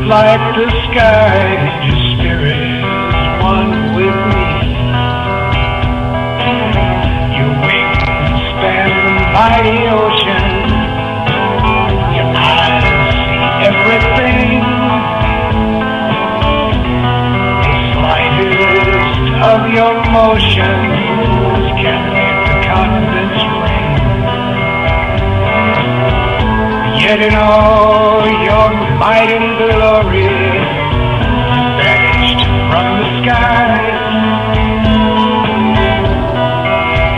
Like the sky, your spirit is one with me. Your wings span the mighty ocean. Your eyes see everything. The slightest of your motions can make the continents ring. Yet in all your might and glory, vanished from the skies,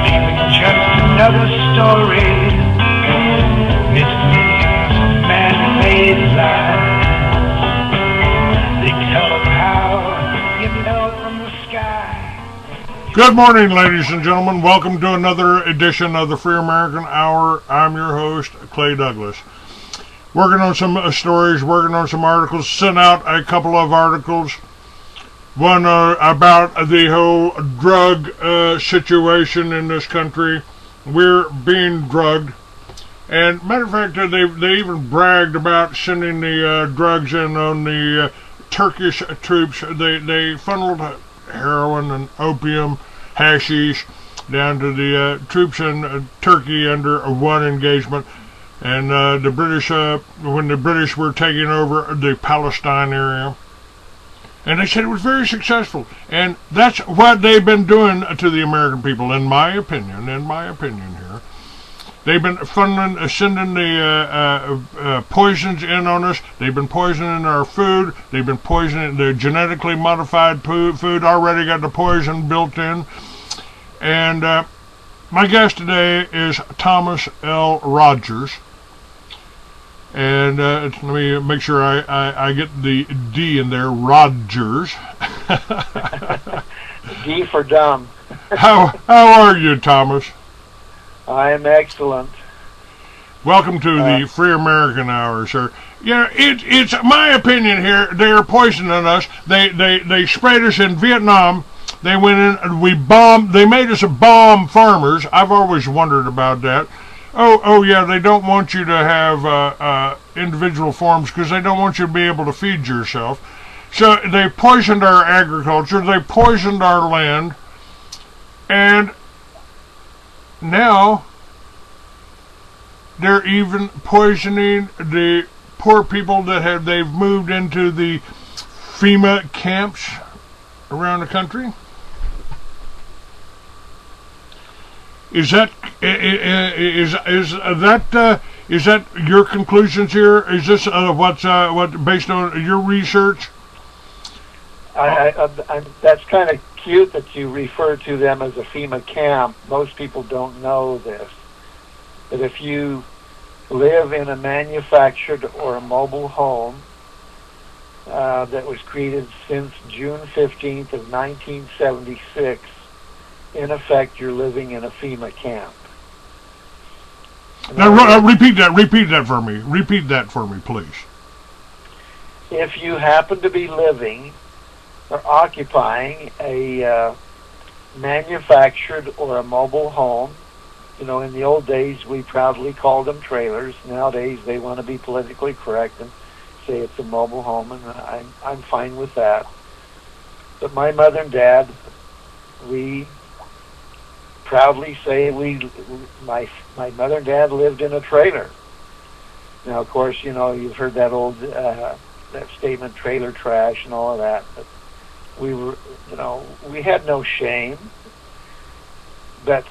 leaving just another story midst millions of man-made lies. They tell of how you fell from the sky. Good morning, ladies and gentlemen. Welcome to another edition of the Free American Hour. I'm your host, Clay Douglas. Working on some stories, working on some articles, sent out a couple of articles. One about the whole drug situation in this country. We're being drugged. And matter of fact, they even bragged about sending the drugs in on the Turkish troops. They funneled heroin and opium, hashish, down to the troops in Turkey under one engagement. And the British, when the British were taking over the Palestine area, and they said it was very successful. And that's what they've been doing to the American people, in my opinion here. They've been funneling, sending the poisons in on us. They've been poisoning our food. They've been poisoning the genetically modified food, already got the poison built in. And my guest today is ThomasL Rodgers. And let me make sure I get the D in there, Rodgers. D for dumb. How are you, Thomas? I am excellent. Welcome to the Free American Hour, sir. Yeah, it's my opinion here. They are poisoning us. They sprayed us in Vietnam. They went in and we bombed. They made us bomb farmers. I've always wondered about that. Oh yeah, they don't want you to have individual farms because they don't want you to be able to feed yourself. So they poisoned our agriculture, they poisoned our land, and now they're even poisoning the poor people that they've moved into the FEMA camps around the country. Is that your conclusions here? Is this what based on your research? That's kind of cute that you refer to them as a FEMA camp. Most people don't know this. That if you live in a manufactured or a mobile home that was created since June 15th of 1976, in effect, you're living in a FEMA camp. Now, repeat that for me. Repeat that for me, please. If you happen to be living or occupying a manufactured or a mobile home, in the old days we proudly called them trailers. Nowadays they want to be politically correct and say it's a mobile home, and I'm fine with that. But my mother and dad, we proudly say my mother and dad lived in a trailer. Now, of course, you've heard that old that statement, trailer trash and all of that. But we were, we had no shame. But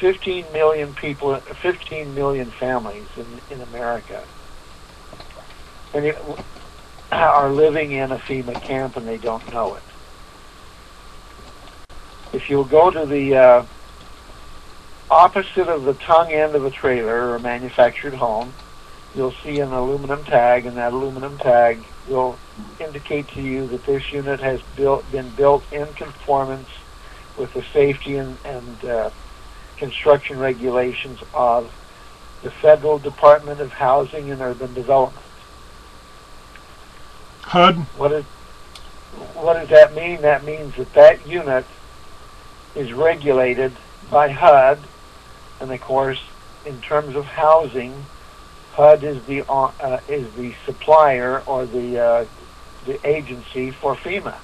15 million people, 15 million families in America, and are living in a FEMA camp, and they don't know it. If you'll go to the opposite of the tongue end of a trailer or a manufactured home, you'll see an aluminum tag, and that aluminum tag will indicate to you that this unit has been built in conformance with the safety and construction regulations of the Federal Department of Housing and Urban Development. HUD? What does that mean? That means that unit is regulated by HUD, and of course, in terms of housing, HUD is the supplier or the agency for FEMA.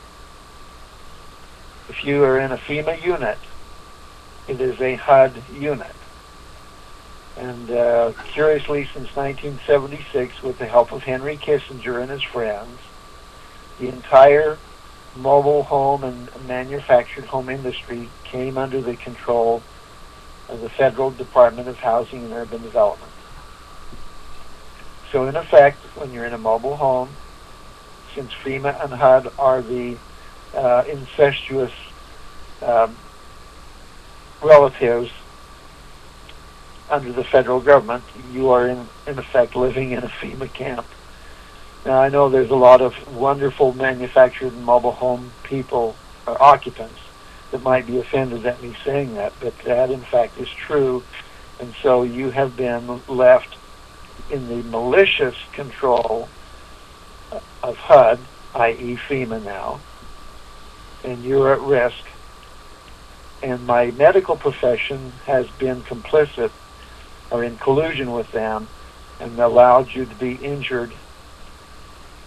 If you are in a FEMA unit, it is a HUD unit. And curiously, since 1976, with the help of Henry Kissinger and his friends, the entire mobile home and manufactured home industry came under the control of the Federal Department of Housing and Urban Development. So in effect, when you're in a mobile home, since FEMA and HUD are the incestuous relatives under the federal government, you are in effect living in a FEMA camp. Now I know there's a lot of wonderful manufactured and mobile home people or occupants that might be offended at me saying that, but that in fact is true, and so you have been left in the malicious control of HUD, i.e. FEMA now, and you're at risk. And my medical profession has been complicit or in collusion with them and allowed you to be injured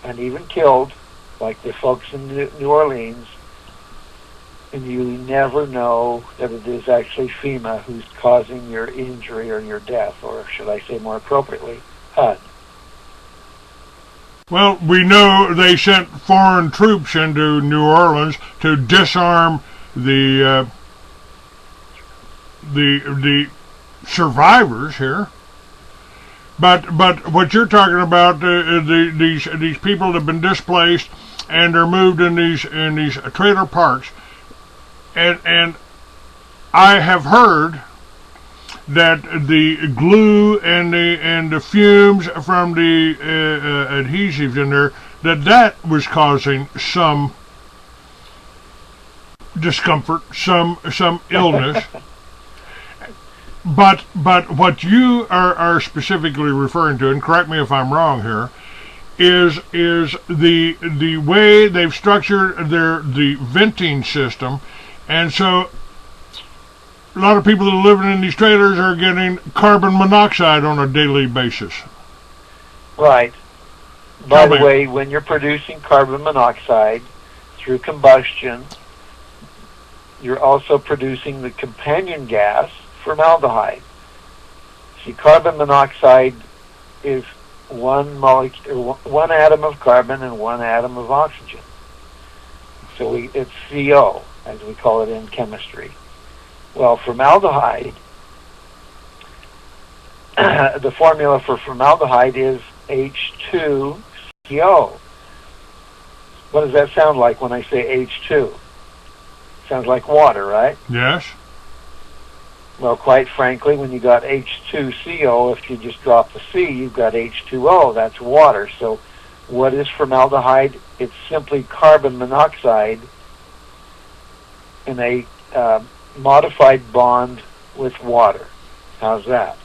and even killed, like the folks in New Orleans, and you never know that it is actually FEMA who's causing your injury or your death, or should I say more appropriately, HUD. Well, we know they sent foreign troops into New Orleans to disarm the survivors here. But what you're talking about, these people that have been displaced and they're moved in these trailer parks, and I have heard that the glue and the fumes from the adhesives in there, that was causing some discomfort, some illness. But what you are specifically referring to, and correct me if I'm wrong here, is the way they've structured the venting system, and so a lot of people that are living in these trailers are getting carbon monoxide on a daily basis. Right. By the way, when you're producing carbon monoxide through combustion, you're also producing the companion gas, formaldehyde. See, carbon monoxide is one atom of carbon and one atom of oxygen. So it's CO, as we call it in chemistry. Well, formaldehyde, the formula for formaldehyde is H2CO. What does that sound like when I say H2? Sounds like water, right? Yes. Well, quite frankly, when you got H2CO, if you just drop the C, you've got H2O. That's water. So what is formaldehyde? It's simply carbon monoxide in a modified bond with water. How's that?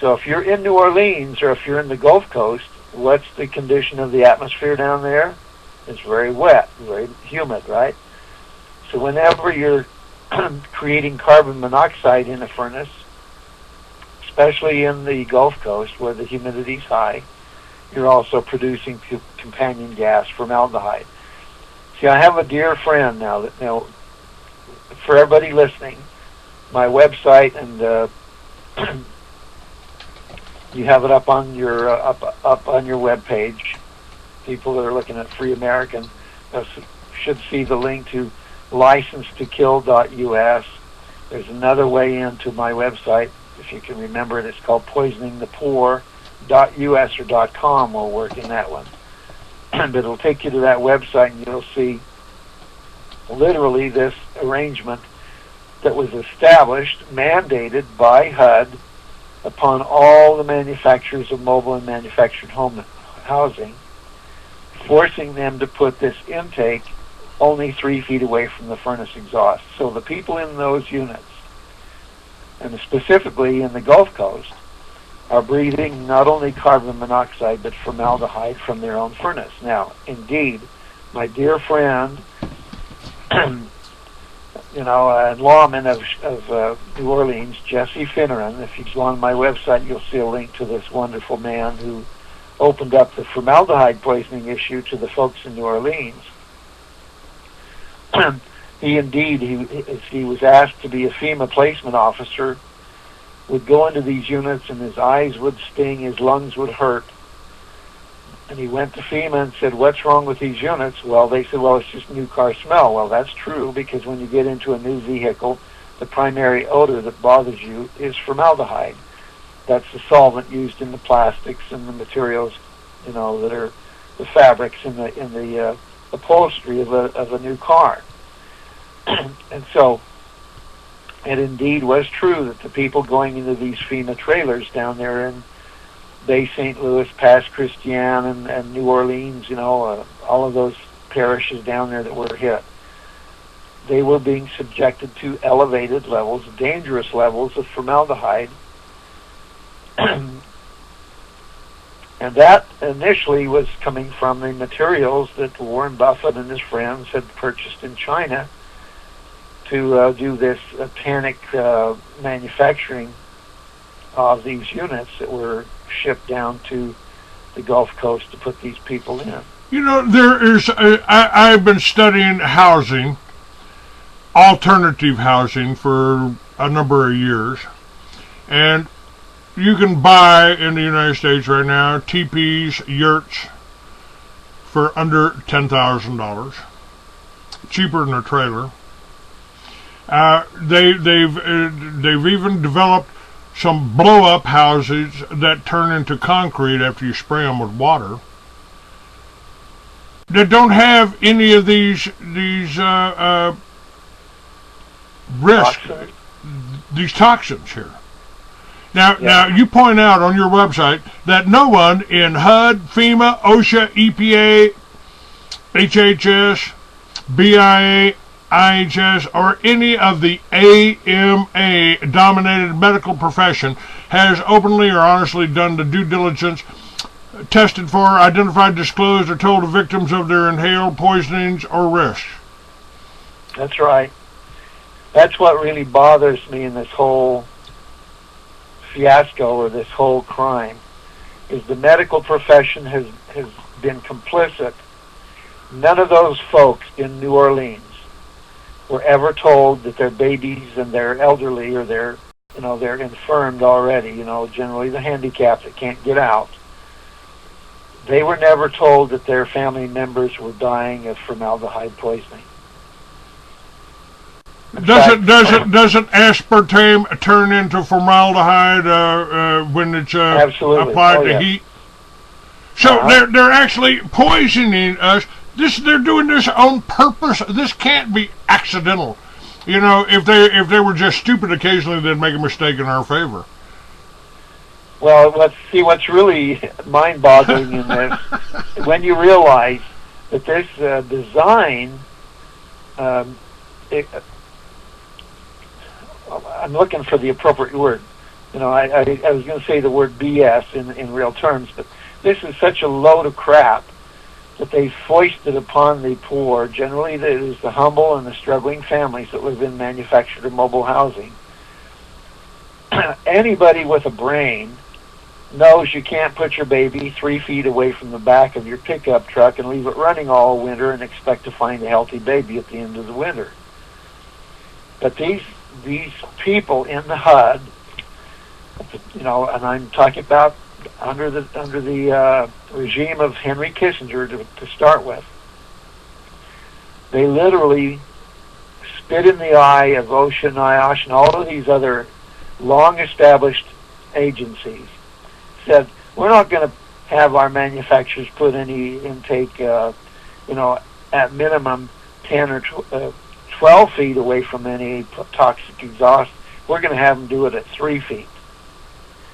So if you're in New Orleans or if you're in the Gulf Coast, what's the condition of the atmosphere down there? It's very wet, very humid, right? So whenever you're creating carbon monoxide in a furnace, especially in the Gulf Coast where the humidity is high, you're also producing companion gas, formaldehyde. See, I have a dear friend now that, for everybody listening, my website, and you have it up on your up on your web page. People that are looking at Free American should see the link to licensetokill.us. There's another way into my website, if you can remember it. It's called poisoningthepoor.us or .com will work in that one. But it'll take you to that website, and you'll see literally this arrangement that was established, mandated by HUD upon all the manufacturers of mobile and manufactured home housing, forcing them to put this intake only 3 feet away from the furnace exhaust. So the people in those units and specifically in the Gulf Coast, are breathing not only carbon monoxide but formaldehyde from their own furnace. Now, indeed, my dear friend, and lawman of New Orleans, Jesse Finneran, if you go on my website, you'll see a link to this wonderful man who opened up the formaldehyde poisoning issue to the folks in New Orleans. He was asked to be a FEMA placement officer, would go into these units and his eyes would sting, his lungs would hurt. And he went to FEMA and said, "What's wrong with these units?" Well, they said, "Well, it's just new car smell." Well, that's true, because when you get into a new vehicle, the primary odor that bothers you is formaldehyde. That's the solvent used in the plastics and the materials, that are the fabrics in the upholstery of a new car. And so, it indeed was true that the people going into these FEMA trailers down there in Bay St. Louis, past Christiane, and New Orleans, all of those parishes down there that were hit, they were being subjected to elevated levels, dangerous levels of formaldehyde. And that initially was coming from the materials that Warren Buffett and his friends had purchased in China to do this panic manufacturing of these units that were shipped down to the Gulf Coast to put these people in. I've been studying housing, alternative housing, for a number of years, and you can buy in the United States right now teepees, yurts for under $10,000, cheaper than a trailer. They've even developed some blow-up houses that turn into concrete after you spray them with water, that don't have any of these risks, these toxins here. Now, you point out on your website that no one in HUD, FEMA, OSHA, EPA, HHS, BIA, IHS, or any of the AMA-dominated medical profession has openly or honestly done the due diligence, tested for, identified, disclosed, or told the victims of their inhaled poisonings or risks. That's right. That's what really bothers me in this whole fiasco, or this whole crime, is the medical profession has been complicit. None of those folks in New Orleans were ever told that their babies and their elderly, or they're infirmed already, generally the handicapped that can't get out. They were never told that their family members were dying of formaldehyde poisoning. Doesn't aspartame turn into formaldehyde when it's applied to heat? So they're actually poisoning us. They're doing this on purpose. This can't be accidental. If they were just stupid, occasionally they'd make a mistake in our favor. Well, let's see what's really mind-boggling in this. When you realize that this design, I'm looking for the appropriate word. I was going to say the word BS in real terms, but this is such a load of crap that they foisted upon the poor. Generally, it is the humble and the struggling families that live in manufactured or mobile housing. Anybody with a brain knows you can't put your baby 3 feet away from the back of your pickup truck and leave it running all winter and expect to find a healthy baby at the end of the winter. But these people in the HUD, and I'm talking about under the regime of Henry Kissinger to start with, they literally spit in the eye of OSHA, NIOSH, and all of these other long-established agencies. Said, we're not going to have our manufacturers put any intake, at minimum 10 or 12 feet away from any toxic exhaust. We're going to have them do it at 3 feet.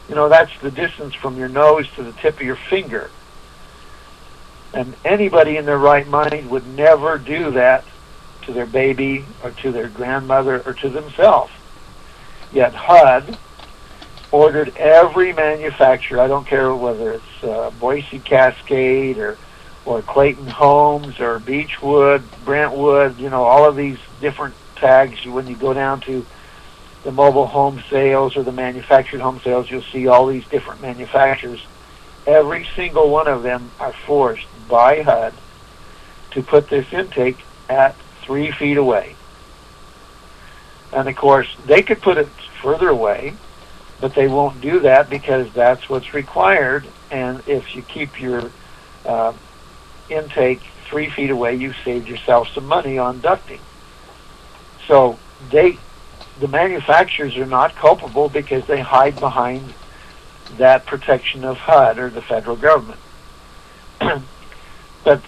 That's the distance from your nose to the tip of your finger. And anybody in their right mind would never do that to their baby or to their grandmother or to themselves. Yet HUD ordered every manufacturer, I don't care whether it's Boise Cascade or Clayton Homes or Beechwood, Brentwood, all of these different tags. When you go down to the mobile home sales or the manufactured home sales, you'll see all these different manufacturers. Every single one of them are forced by HUD to put this intake at 3 feet away. And of course, they could put it further away, but they won't do that because that's what's required. And if you keep your intake 3 feet away, you've saved yourself some money on ducting. So the manufacturers are not culpable because they hide behind that protection of HUD or the federal government. But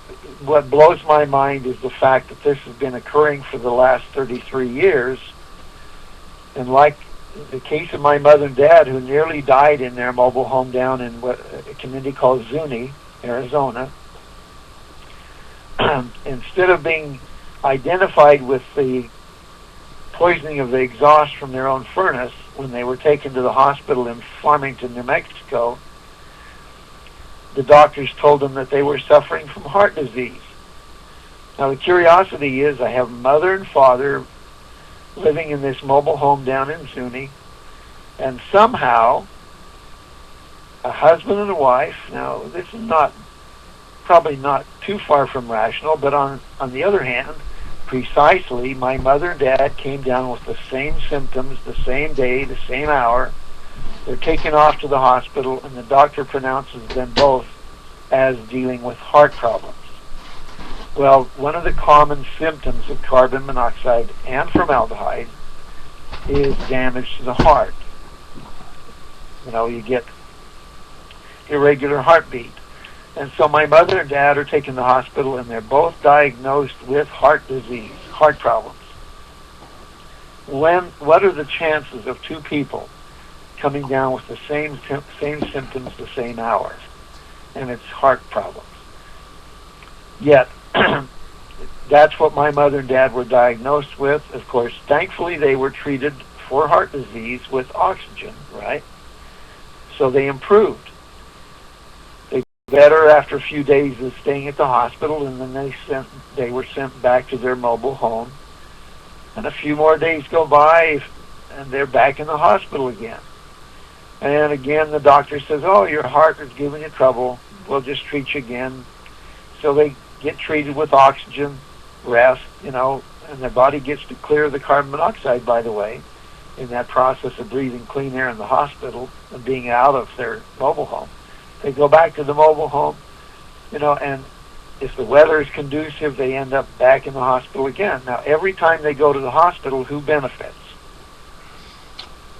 what blows my mind is the fact that this has been occurring for the last 33 years. And like the case of my mother and dad, who nearly died in their mobile home down in a community called Zuni, Arizona, instead of being identified with the poisoning of the exhaust from their own furnace when they were taken to the hospital in Farmington, New Mexico, the doctors told them that they were suffering from heart disease. Now the curiosity is, I have mother and father living in this mobile home down in Zuni, and somehow a husband and a wife, now this is probably not too far from rational, but on the other hand, precisely, my mother and dad came down with the same symptoms, the same day, the same hour. They're taken off to the hospital, and the doctor pronounces them both as dealing with heart problems. Well, one of the common symptoms of carbon monoxide and formaldehyde is damage to the heart. You get irregular heartbeat. And so my mother and dad are taken to the hospital, and they're both diagnosed with heart disease, heart problems. What are the chances of two people coming down with the same symptoms the same hour? And it's heart problems. Yet, that's what my mother and dad were diagnosed with. Of course, thankfully, they were treated for heart disease with oxygen, right? So they improved. They better after a few days of staying at the hospital, and then they were sent back to their mobile home. And a few more days go by, and they're back in the hospital again. And again, the doctor says, "Oh, your heart is giving you trouble. We'll just treat you again." So they get treated with oxygen, rest, and their body gets to clear the carbon monoxide, by the way, in that process of breathing clean air in the hospital and being out of their mobile home. They go back to the mobile home, and if the weather is conducive, they end up back in the hospital again. Now, every time they go to the hospital, who benefits?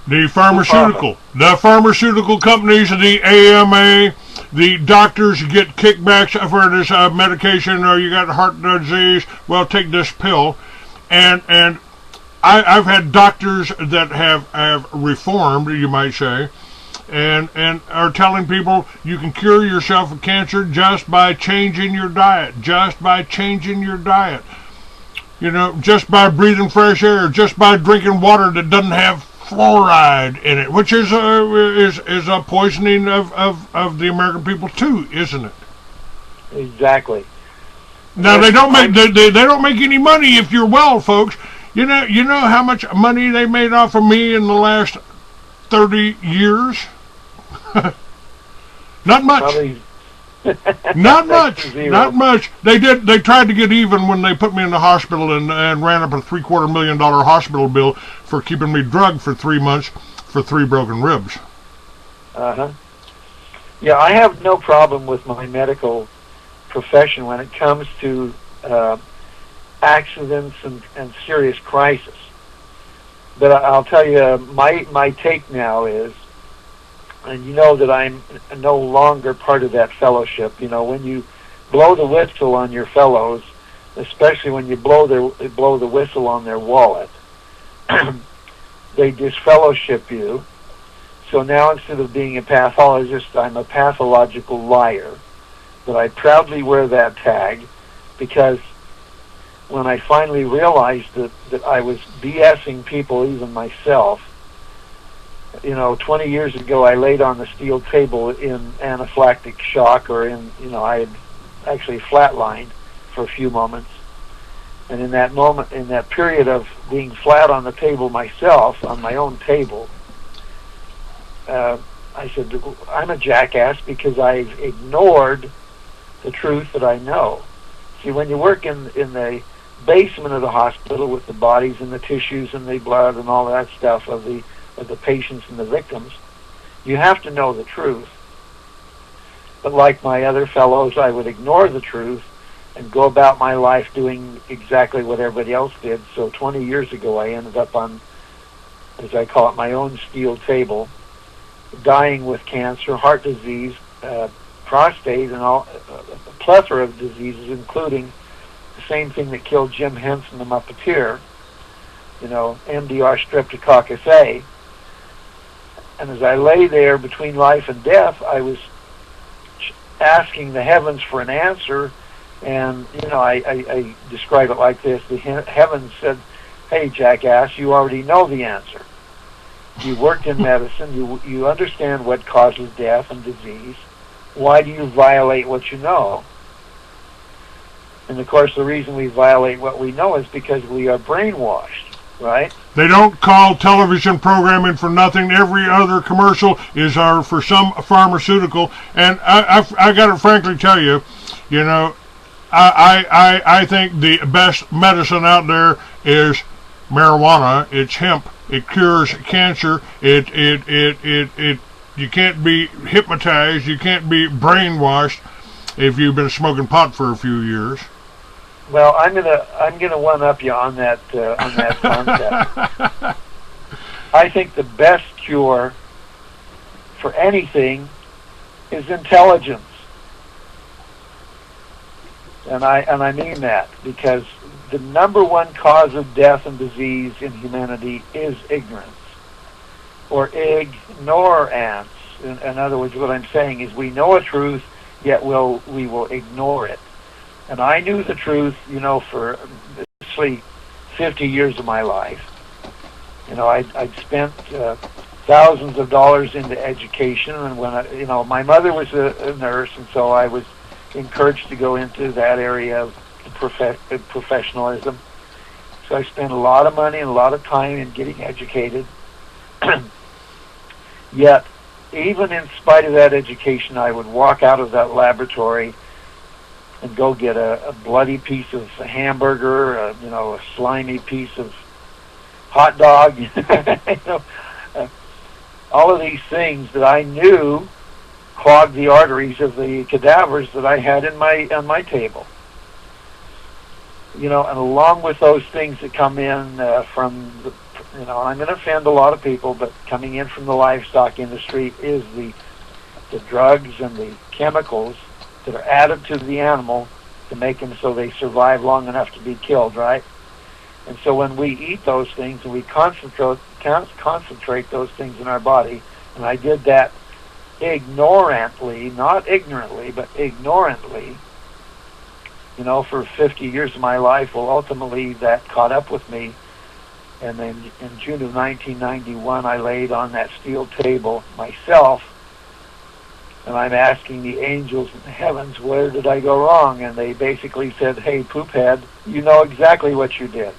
The pharmaceutical companies, the AMA, the doctors get kickbacks for this medication, or you got heart disease, well, take this pill. And I've had doctors that have reformed, you might say, and are telling people you can cure yourself of cancer just by changing your diet, just by breathing fresh air, just by drinking water that doesn't have fluoride in it, which is a poisoning of the American people too, isn't it? Exactly. Now they don't make any money if you're well, folks. You know how much money they made off of me in the last 30 years? Not much. Probably Not much. They tried to get even when they put me in the hospital and ran up a $750,000 hospital bill for keeping me drugged for 3 months for 3 broken ribs. Yeah, I have no problem with my medical profession when it comes to accidents and serious crisis. But I'll tell you, my take now is, and you know that I'm no longer part of that fellowship. When you blow the whistle on your fellows, especially when you blow the whistle on their wallet, they disfellowship you. So now instead of being a pathologist, I'm a pathological liar. But I proudly wear that tag because when I finally realized that I was BSing people, even myself, 20 years ago I laid on the steel table in anaphylactic shock, or I had actually flatlined for a few moments. And in that moment, in that period of being flat on the table myself, on my own table, I said, I'm a jackass because I've ignored the truth that I know. See, when you work in the basement of the hospital with the bodies and the tissues and the blood and all that stuff of the patients and the victims, you have to know the truth. But like my other fellows, I would ignore the truth and go about my life doing exactly what everybody else did. So 20 years ago, I ended up on, as I call it, my own steel table, dying with cancer, heart disease, prostate, and all a plethora of diseases, including the same thing that killed Jim Henson, the Muppeteer, MDR streptococcus A. And as I lay there between life and death, I was asking the heavens for an answer. And, I describe it like this. The heavens said, hey, jackass, you already know the answer. You worked in medicine. You understand what causes death and disease. Why do you violate what you know? And, of course, the reason we violate what we know is because we are brainwashed, right? They don't call television programming for nothing. Every other commercial is for some pharmaceutical. And I got to frankly tell you, I think the best medicine out there is marijuana. It's hemp. It cures cancer. You can't be hypnotized. You can't be brainwashed if you've been smoking pot for a few years. Well, I'm gonna one up you on that concept. I think the best cure for anything is intelligence. And I mean that, because the number one cause of death and disease in humanity is ignorance, or ignorance. In other words, what I'm saying is we know a truth, yet we will ignore it. And I knew the truth, for basically 50 years of my life. I'd spent thousands of dollars into education, and when my mother was a nurse, and so I was encouraged to go into that area of professionalism. So I spent a lot of money and a lot of time in getting educated. Yet, even in spite of that education, I would walk out of that laboratory and go get a bloody piece of hamburger, a slimy piece of hot dog, all of these things that I knew clogged the arteries of the cadavers that I had on my table. And along with those things that come in from I'm going to offend a lot of people, but coming in from the livestock industry is the drugs and the chemicals that are added to the animal to make them so they survive long enough to be killed, right? And so when we eat those things and we concentrate those things in our body, and I did that ignorantly, not ignorantly, but ignorantly, for 50 years of my life. Well, ultimately that caught up with me. And then in June of 1991, I laid on that steel table myself, and I'm asking the angels in the heavens, where did I go wrong? And they basically said, hey, poophead, you know exactly what you did.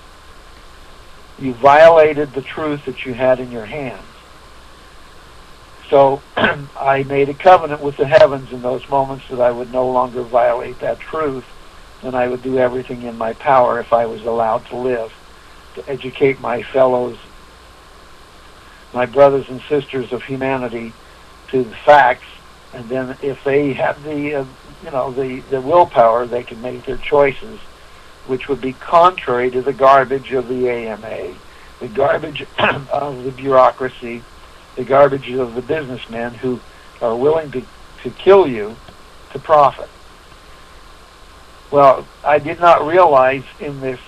You violated the truth that you had in your hands. So I made a covenant with the heavens in those moments that I would no longer violate that truth, and I would do everything in my power if I was allowed to live, to educate my fellows, my brothers and sisters of humanity, to the facts. And then if they have the willpower, they can make their choices, which would be contrary to the garbage of the AMA, the garbage of the bureaucracy, the garbage of the businessmen who are willing to kill you to profit. Well, I did not realize in this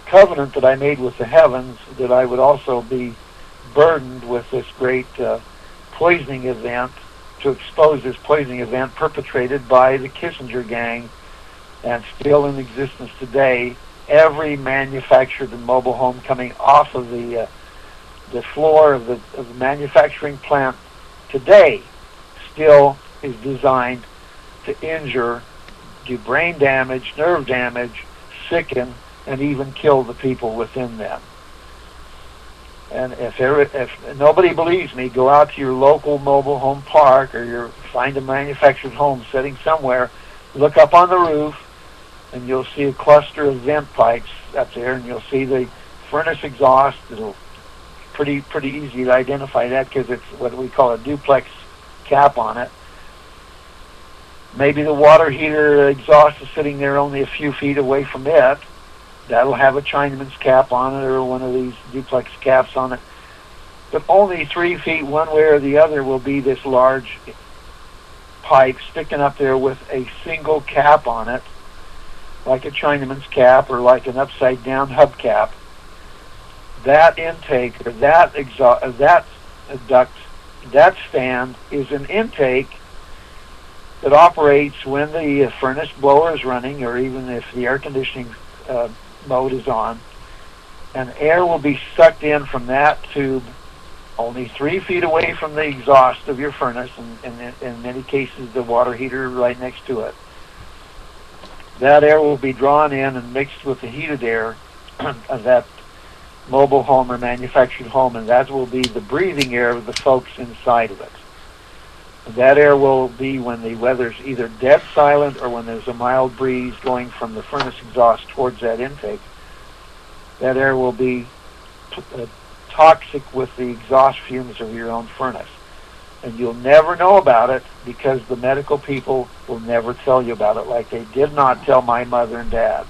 covenant that I made with the heavens that I would also be burdened with this great poisoning event, to expose this poisoning event perpetrated by the Kissinger gang, and still in existence today. Every manufactured and mobile home coming off of the the floor of the manufacturing plant today still is designed to injure, do brain damage, nerve damage, sicken, and even kill the people within them. And if nobody believes me, go out to your local mobile home park or find a manufactured home sitting somewhere, look up on the roof, and you'll see a cluster of vent pipes up there, and you'll see the furnace exhaust. It'll pretty easy to identify that because it's what we call a duplex cap on it. Maybe the water heater exhaust is sitting there only a few feet away from it. That'll have a Chinaman's cap on it or one of these duplex caps on it. But only 3 feet one way or the other will be this large pipe sticking up there with a single cap on it, like a Chinaman's cap or like an upside down hubcap. That intake or that exhaust, that duct, that stand is an intake that operates when the furnace blower is running, or even if the air conditioning mode is on, and air will be sucked in from that tube only 3 feet away from the exhaust of your furnace, and in many cases the water heater right next to it. That air will be drawn in and mixed with the heated air of that mobile home or manufactured home, and that will be the breathing air of the folks inside of it. And that air will be when the weather's either dead silent or when there's a mild breeze going from the furnace exhaust towards that intake. That air will be toxic with the exhaust fumes of your own furnace. And you'll never know about it because the medical people will never tell you about it, like they did not tell my mother and dad.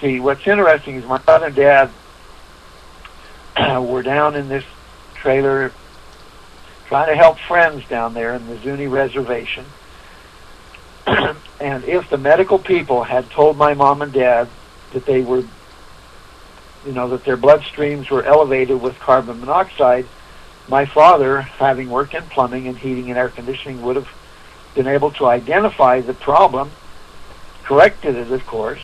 See, what's interesting is my mother and dad were down in this trailer trying to help friends down there in the Zuni Reservation. And if the medical people had told my mom and dad that they were, that their bloodstreams were elevated with carbon monoxide, my father, having worked in plumbing and heating and air conditioning, would have been able to identify the problem, corrected it, of course.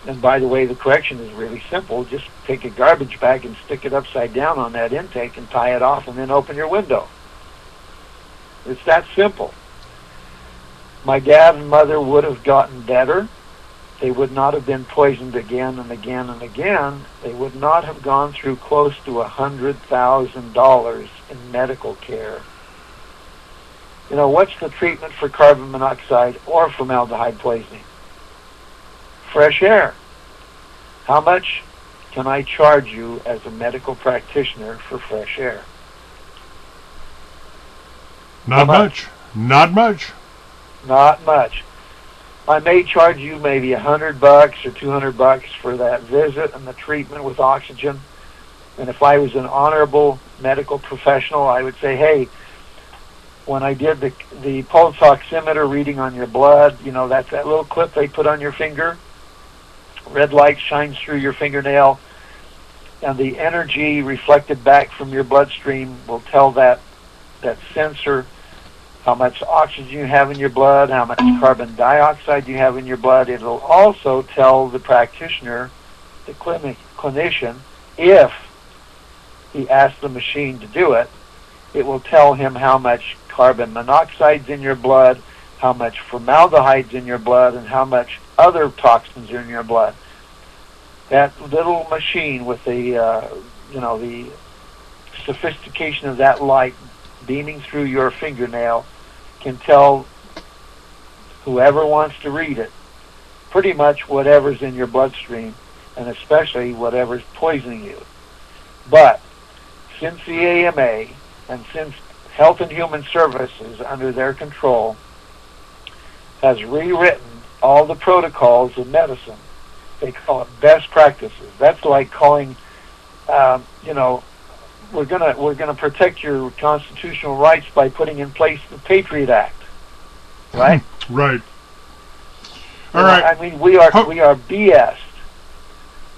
And by the way, the correction is really simple. Just take a garbage bag and stick it upside down on that intake and tie it off and then open your window. It's that simple. My dad and mother would have gotten better. They would not have been poisoned again and again and again. They would not have gone through close to $100,000 in medical care. What's the treatment for carbon monoxide or formaldehyde poisoning? Fresh air. How much can I charge you as a medical practitioner for fresh air? Not much. Not much. Not much. I may charge you maybe $100 or $200 for that visit and the treatment with oxygen. And if I was an honorable medical professional, I would say, hey, when I did the pulse oximeter reading on your blood, that's that little clip they put on your finger. Red light shines through your fingernail, and the energy reflected back from your bloodstream will tell that sensor how much oxygen you have in your blood, how much carbon dioxide you have in your blood. It'll also tell the practitioner, the clinician, if he asks the machine to do it, it will tell him how much carbon monoxide's in your blood, how much formaldehyde's in your blood, and how much other toxins are in your blood. That little machine with the sophistication of that light beaming through your fingernail can tell whoever wants to read it pretty much whatever's in your bloodstream, and especially whatever's poisoning you. But since the AMA and since Health and Human Services, under their control, has rewritten all the protocols of medicine, they call it best practices. That's like calling, we're gonna protect your constitutional rights by putting in place the Patriot Act, right? Right. All right. I mean, we are BS,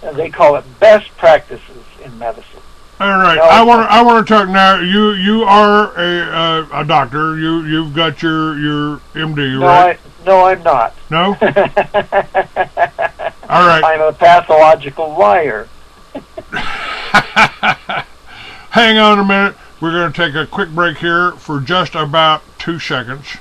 and they call it best practices in medicine. All right. No, I want to talk now. You are a doctor. You've got your MD, right? No, I'm not. No. All right. I'm a pathological liar. Hang on a minute. We're going to take a quick break here for just about 2 seconds.